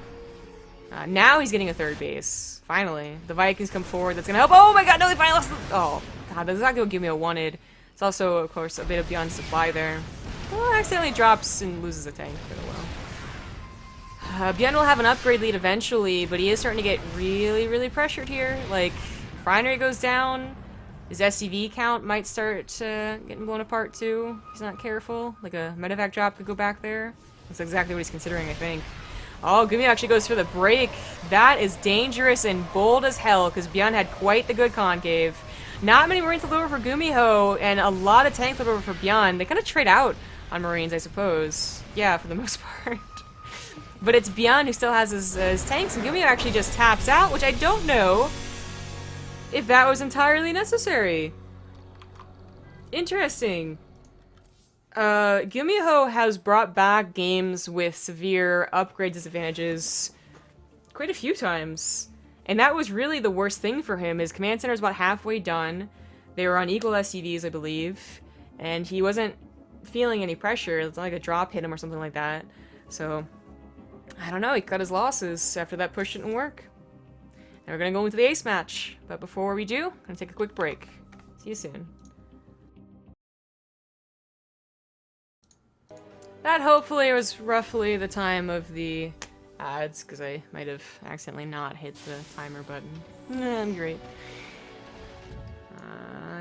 A: Now he's getting a third base. Finally. The Vikings come forward. That's going to help. Oh my god, no, they finally lost the... Oh, god, that's exactly what GuMiho wanted. It's also, of course, a bit of ByuN's supply there. Well, accidentally drops and loses a tank. But oh well. ByuN will have an upgrade lead eventually, but he is starting to get really, really pressured here. Like, refinery goes down. His SCV count might start getting blown apart too, if he's not careful. Like a medevac drop could go back there. That's exactly what he's considering, I think. Oh, GuMiho actually goes for the break. That is dangerous and bold as hell, because ByuN had quite the good concave. Not many Marines left over for GuMiho, and a lot of tanks left over for ByuN. They kind of trade out on Marines, I suppose. Yeah, for the most part. But it's ByuN who still has his tanks, and GuMiho actually just taps out, which I don't know if that was entirely necessary. Interesting. GuMiho has brought back games with severe upgrade disadvantages quite a few times. And that was really the worst thing for him. His command center is about halfway done. They were on equal SCVs, I believe. And he wasn't feeling any pressure. It's not like a drop hit him or something like that. So, I don't know. He cut his losses after that push didn't work. Now we're going to go into the ace match. But before we do, I'm going to take a quick break. See you soon. That hopefully was roughly the time of the ads, because I might have accidentally not hit the timer button. I'm great.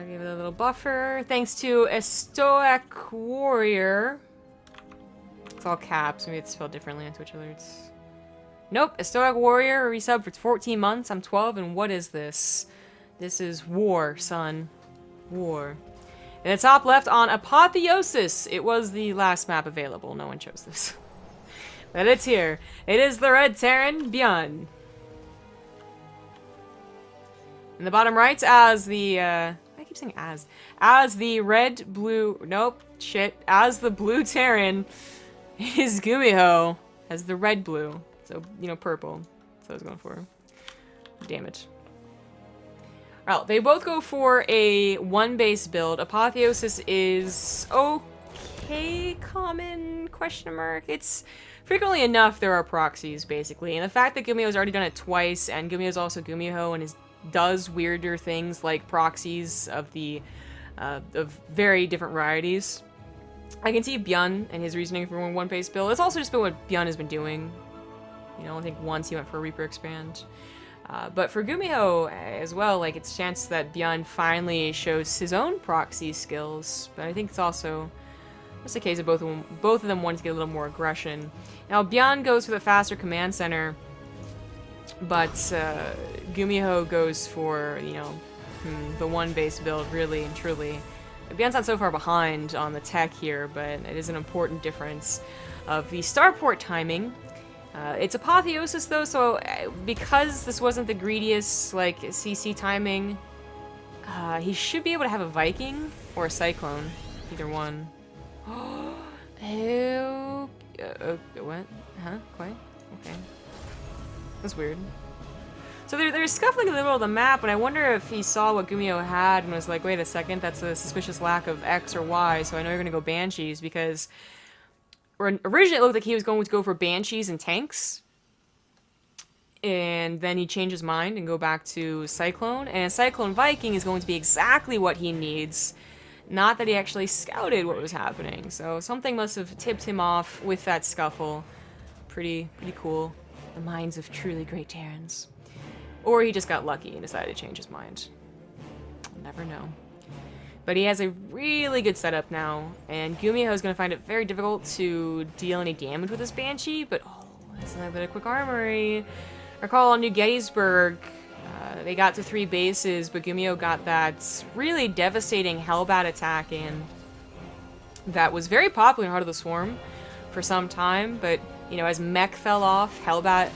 A: Give it a little buffer. Thanks to a Stoic Warrior. It's all caps. Maybe it's spelled differently on Twitch alerts. Nope, a Stoic Warrior resub for 14 months. I'm 12, and what is this? This is war, son. War. In the top left on Apotheosis, it was the last map available. No one chose this. But it's here. It is the Red Terran ByuN. In the bottom right, as the, I keep saying as the red, blue, nope, shit, as the blue Terran is GuMiho, as the red, blue. So, you know, purple. That's what I was going for. Damn it. Well, they both go for a one base build. Apotheosis is okay, common, question mark. It's frequently enough there are proxies, basically. And the fact that GuMiho's already done it twice, and GuMiho's also GuMiho and does weirder things like proxies of the of very different varieties. I can see ByuN and his reasoning for one base build. It's also just been what ByuN has been doing. You know, I think once he went for a Reaper Expand. But for GuMiho as well, like, it's a chance that ByuN finally shows his own proxy skills. But I think it's also just a case of both of them wanting to get a little more aggression. Now, ByuN goes for the faster command center, but GuMiho goes for, you know, the one base build, really and truly. ByuN's not so far behind on the tech here, but it is an important difference of the starport timing. It's Apotheosis, though, so because this wasn't the greediest, like, CC timing, he should be able to have a Viking or a Cyclone. Either one. Ew. What? Huh? Quite? Okay. That's weird. So they're scuffling in the middle of the map, and I wonder if he saw what GuMiho had and was like, wait a second, that's a suspicious lack of X or Y, so I know you're going to go Banshees, because originally it looked like he was going to go for Banshees and tanks, and then he changed his mind and go back to Cyclone, and Cyclone Viking is going to be exactly what he needs. Not that he actually scouted what was happening, so something must have tipped him off with that scuffle. Pretty cool. The minds of truly great Terrans. Or he just got lucky and decided to change his mind. I'll never know. But he has a really good setup now, and GuMiho is going to find it very difficult to deal any damage with this Banshee, but oh, that's another bit of quick armory. Recall on New Gettysburg, They got to 3 bases, but GuMiho got that really devastating Hellbat attack in. That was very popular in Heart of the Swarm for some time, but, you know, as Mech fell off, Hellbat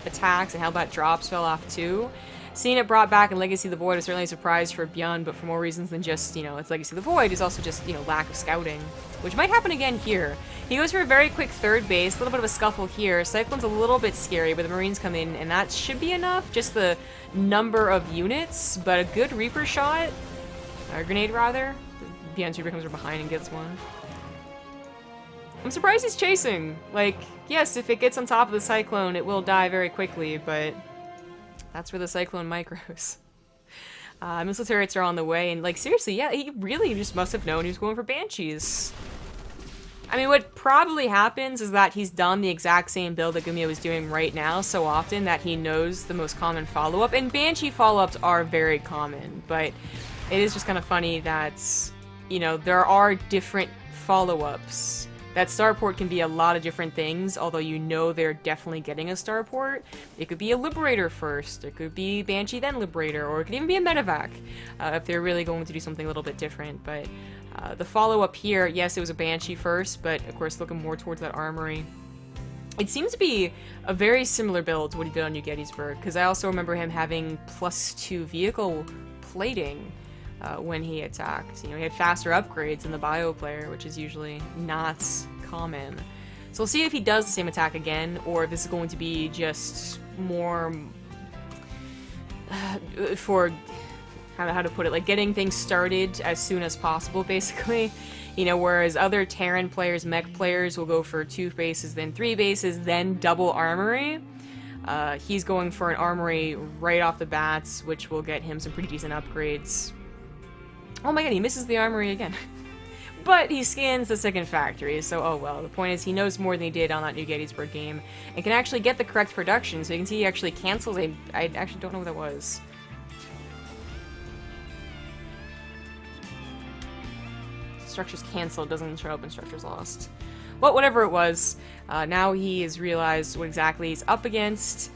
A: attacks and Hellbat drops fell off too. Seeing it brought back in Legacy of the Void was certainly a surprise for ByuN, but for more reasons than just, you know, it's Legacy of the Void, is also just, you know, lack of scouting, which might happen again here. He goes for a very quick 3rd base, a little bit of a scuffle here. Cyclone's a little bit scary, but the Marines come in, and that should be enough, just the number of units, but a good Reaper shot, or grenade rather. ByuN's Reaper comes from behind and gets one. I'm surprised he's chasing. Like, yes, if it gets on top of the Cyclone, it will die very quickly, but that's for the Cyclone micros. Missile turrets are on the way, and, like, seriously, yeah, he really just must have known he was going for Banshees. I mean, what probably happens is that he's done the exact same build that GuMiho is doing right now so often that he knows the most common follow-up, and Banshee follow-ups are very common, but it is just kind of funny that, you know, there are different follow-ups. That starport can be a lot of different things, although you know they're definitely getting a starport. It could be a Liberator first, it could be Banshee then Liberator, or it could even be a Medevac, if they're really going to do something a little bit different. But the follow-up here, yes, it was a Banshee first, but of course looking more towards that Armory. It seems to be a very similar build to what he did on New Gettysburg, because I also remember him having +2 vehicle plating when he attacked. You know, he had faster upgrades than the bio player, which is usually not common. So we'll see if he does the same attack again, or if this is going to be just more for how to put it, like getting things started as soon as possible, basically. You know, whereas other Terran players, mech players will go for 2 bases, then 3 bases, then double armory. He's going for an armory right off the bats, which will get him some pretty decent upgrades. Oh my god, he misses the armory again. But he scans the 2nd factory, so oh well. The point is he knows more than he did on that New Gettysburg game, and can actually get the correct production, so you can see he actually cancels a... I actually don't know what that was. Structures canceled, doesn't show up in structures lost. Well, whatever it was, now he has realized what exactly he's up against.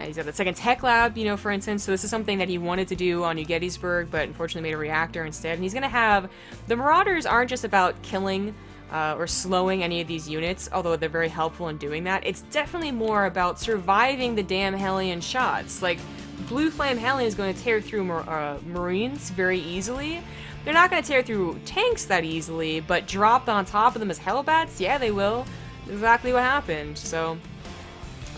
A: He's got the 2nd tech lab, you know, for instance, so this is something that he wanted to do on New Gettysburg, but unfortunately made a reactor instead. And he's going to have... The Marauders aren't just about killing or slowing any of these units, although they're very helpful in doing that. It's definitely more about surviving the damn Hellion shots. Like, Blue Flame Hellion is going to tear through Marines very easily. They're not going to tear through tanks that easily, but dropped on top of them as Hellbats, yeah, they will. Exactly what happened, so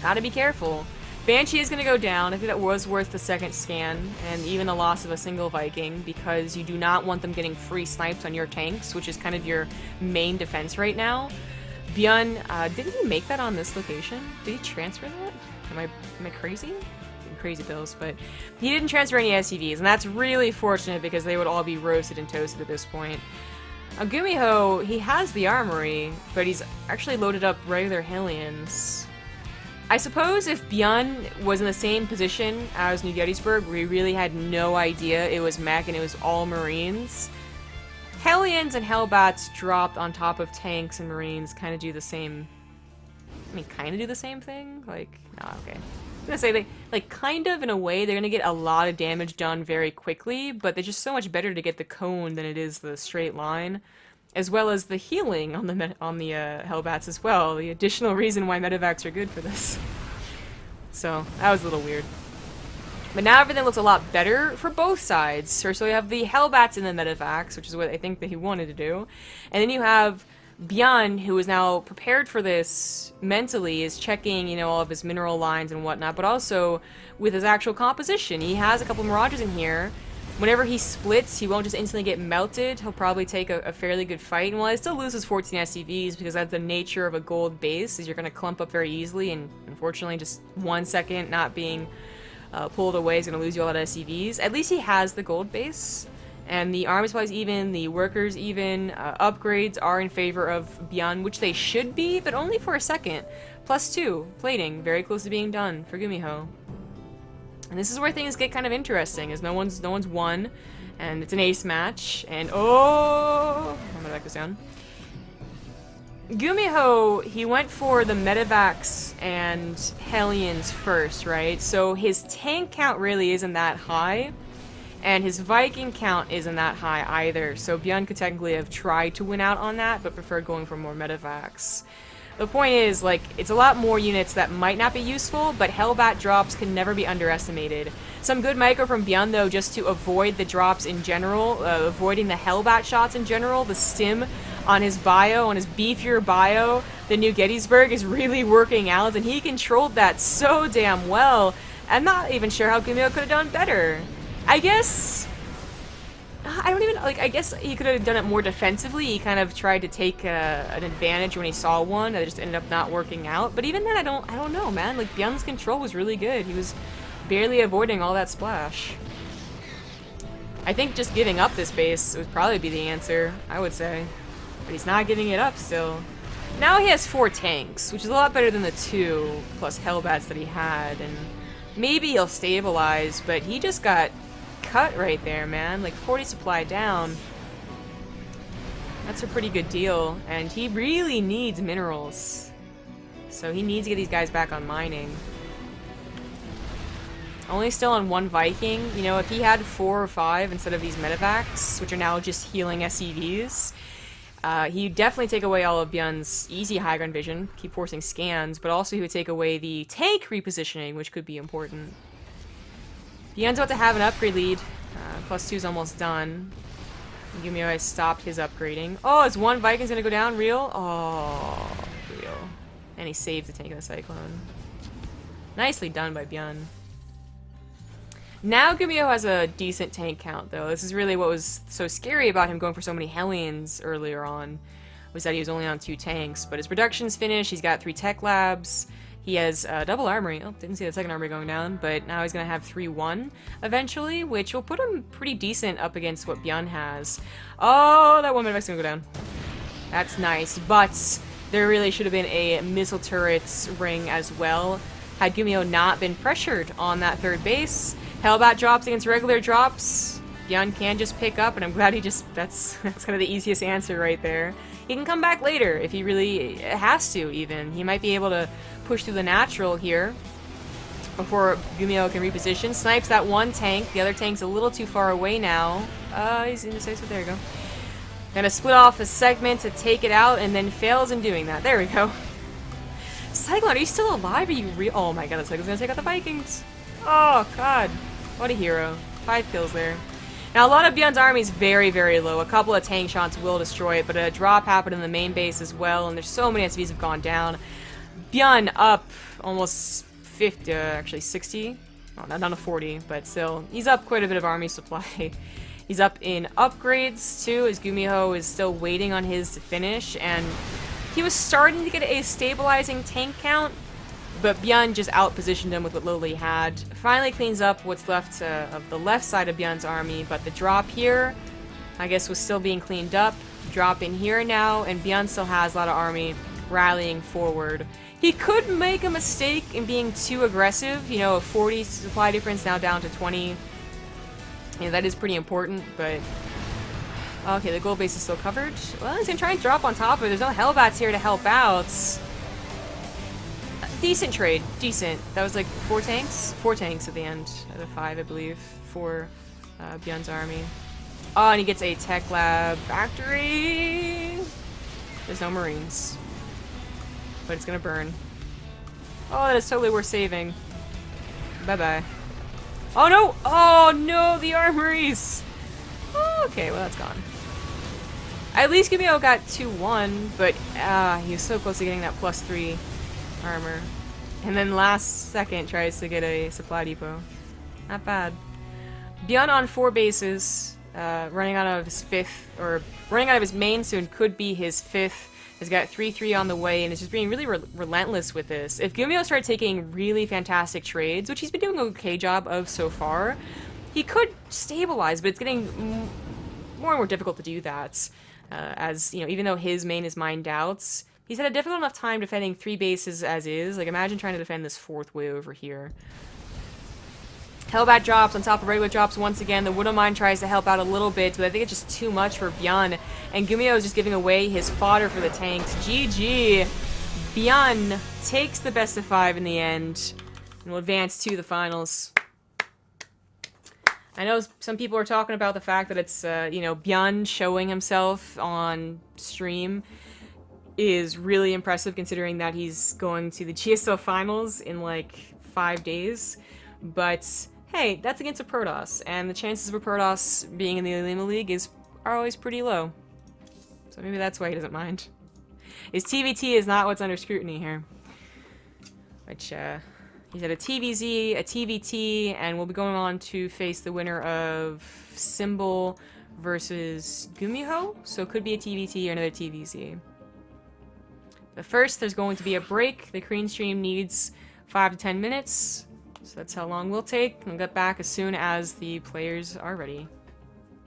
A: gotta be careful. Banshee is going to go down. I think that was worth the 2nd scan, and even the loss of a single Viking, because you do not want them getting free snipes on your tanks, which is kind of your main defense right now. ByuN, didn't he make that on this location? Did he transfer that? Am I crazy? Crazy bills, but he didn't transfer any SCVs, and that's really fortunate because they would all be roasted and toasted at this point. GuMiho, he has the armory, but he's actually loaded up regular Hellions. I suppose if ByuN was in the same position as New Gettysburg, where he really had no idea it was mech and it was all Marines, Hellions and Hellbats dropped on top of tanks and Marines kind of do the same... I mean, kind of do the same thing? Like, no, okay. I'm gonna say, like, kind of, in a way, they're gonna get a lot of damage done very quickly, but they're just so much better to get the cone than it is the straight line. As well as the healing on the Hellbats as well, the additional reason why medevacs are good for this. So, that was a little weird. But now everything looks a lot better for both sides. So you have the Hellbats and the medevacs, which is what I think that he wanted to do. And then you have ByuN, who is now prepared for this mentally, is checking, you know, all of his mineral lines and whatnot, but also with his actual composition. He has a couple Mirages in here. Whenever he splits, he won't just instantly get melted. He'll probably take a fairly good fight. And while he still loses 14 SCVs, because that's the nature of a gold base, is you're going to clump up very easily, and unfortunately just 1 second not being pulled away is going to lose you a lot of SCVs. At least he has the gold base, and the army supplies even, the workers even, upgrades are in favor of ByuN, which they should be, but only for a second. +2, plating, very close to being done for GuMiho. And this is where things get kind of interesting, as no one's won, and it's an ace match, and oh, I'm gonna back this down. GuMiho, he went for the Medivacs and Hellions first, right? So his tank count really isn't that high, and his Viking count isn't that high either. So ByuN could technically have tried to win out on that, but preferred going for more Medivacs. The point is, like, it's a lot more units that might not be useful, but Hellbat drops can never be underestimated. Some good micro from ByuN, though, just to avoid the drops in general, avoiding the Hellbat shots in general, the stim on his bio, on his beefier bio, the new Gettysburg is really working out, and he controlled that so damn well. I'm not even sure how GuMiho could have done better. I guess... I don't even, like, I guess he could have done it more defensively. He kind of tried to take an advantage when he saw one that just ended up not working out. But even then, I don't know, man. Like, ByuN's control was really good. He was barely avoiding all that splash. I think just giving up this base would probably be the answer, I would say. But he's not giving it up still. Now he has 4 tanks, which is a lot better than the 2 plus Hellbats that he had. And maybe he'll stabilize, but he just got cut right there, man. Like 40 supply down. That's a pretty good deal, and he really needs minerals, so he needs to get these guys back on mining. Only still on 1 Viking. You know, if he had 4 or 5 instead of these Medivacs, which are now just healing SCVs, he'd definitely take away all of ByuN's easy high ground vision, keep forcing scans, but also he would take away the tank repositioning, which could be important. ByuN's about to have an upgrade lead. +2 is almost done. GuMiho has stopped his upgrading. Oh, is 1 Viking's gonna go down? Real? Oh, real. And he saved the tank of the Cyclone. Nicely done by ByuN. Now GuMiho has a decent tank count, though. This is really what was so scary about him going for so many Hellions earlier on, was that he was only on 2 tanks. But his production's finished. He's got 3 tech labs. He has double armory. Oh, didn't see the second armory going down, but now he's going to have 3-1 eventually, which will put him pretty decent up against what ByuN has. Oh, that 1 Medivac's going to go down. That's nice, but there really should have been a missile turrets ring as well. Had GuMiho not been pressured on that 3rd base, Hellbat drops against regular drops, ByuN can just pick up, and I'm glad he just, that's kind of the easiest answer right there. He can come back later if he really has to, even. He might be able to push through the natural here before GuMiho can reposition. Snipes that 1 tank. The other tank's a little too far away now. He's indecisive. There we go. Gonna split off a segment to take it out, and then fails in doing that. There we go. Cyclone, are you still alive? Are you real? Oh my god, the Cyclone's gonna take out the Vikings. Oh god. What a hero. 5 kills there. Now, a lot of ByuN's army is very, very low. A couple of tank shots will destroy it, but a drop happened in the main base as well, and there's so many SVs have gone down. ByuN up almost 50, actually 60. Oh, not down to 40, but still. He's up quite a bit of army supply. He's up in upgrades, too, as GuMiho is still waiting on his to finish, and he was starting to get a stabilizing tank count, but ByuN just out-positioned him with what little he had. Finally cleans up what's left of the left side of ByuN's army, but the drop here, I guess, was still being cleaned up. Drop in here now, and ByuN still has a lot of army rallying forward. He could make a mistake in being too aggressive. You know, a 40 supply difference now down to 20. Yeah, that is pretty important, but... Okay, the gold base is still covered. Well, he's gonna try and drop on top of it. There's no Hellbats here to help out. Decent trade. Decent. That was like 4 tanks? 4 tanks at the end out of 5, I believe, for ByuN's army. Oh, and he gets a tech lab factory. There's no Marines. But it's gonna burn. Oh, that is totally worth saving. Bye-bye. Oh no! Oh no, the armories! Oh, okay, well that's gone. At least GuMiho got 2-1, but he was so close to getting that +3 armor. And then last second tries to get a supply depot. Not bad. ByuN on 4 bases, running out of his 5th, or running out of his main soon, could be his 5th. He's got 3-3 on the way, and is just being really relentless with this. If GuMiho started taking really fantastic trades, which he's been doing an okay job of so far, he could stabilize, but it's getting more and more difficult to do that. As, you know, even though his main is mined out, he's had a difficult enough time defending 3 bases as is. Like, imagine trying to defend this 4th way over here. Hellbat drops on top of regular drops once again. The Widow Mine tries to help out a little bit, but I think it's just too much for ByuN. And GuMiho is just giving away his fodder for the tanks. GG! ByuN takes the best of 5 in the end and will advance to the finals. I know some people are talking about the fact that it's, you know, ByuN showing himself on stream is really impressive considering that he's going to the GSL finals in like 5 days. But hey, that's against a Protoss, and the chances of a Protoss being in the Olimoleague are always pretty low. So maybe that's why he doesn't mind. His TvT is not what's under scrutiny here. Which, he's at a TVZ, a TvT, and we'll be going on to face the winner of Symbol versus GuMiho. So it could be a TvT or another TVZ. But first, there's going to be a break. The Korean stream needs 5 to 10 minutes. So that's how long we'll take. We'll get back as soon as the players are ready.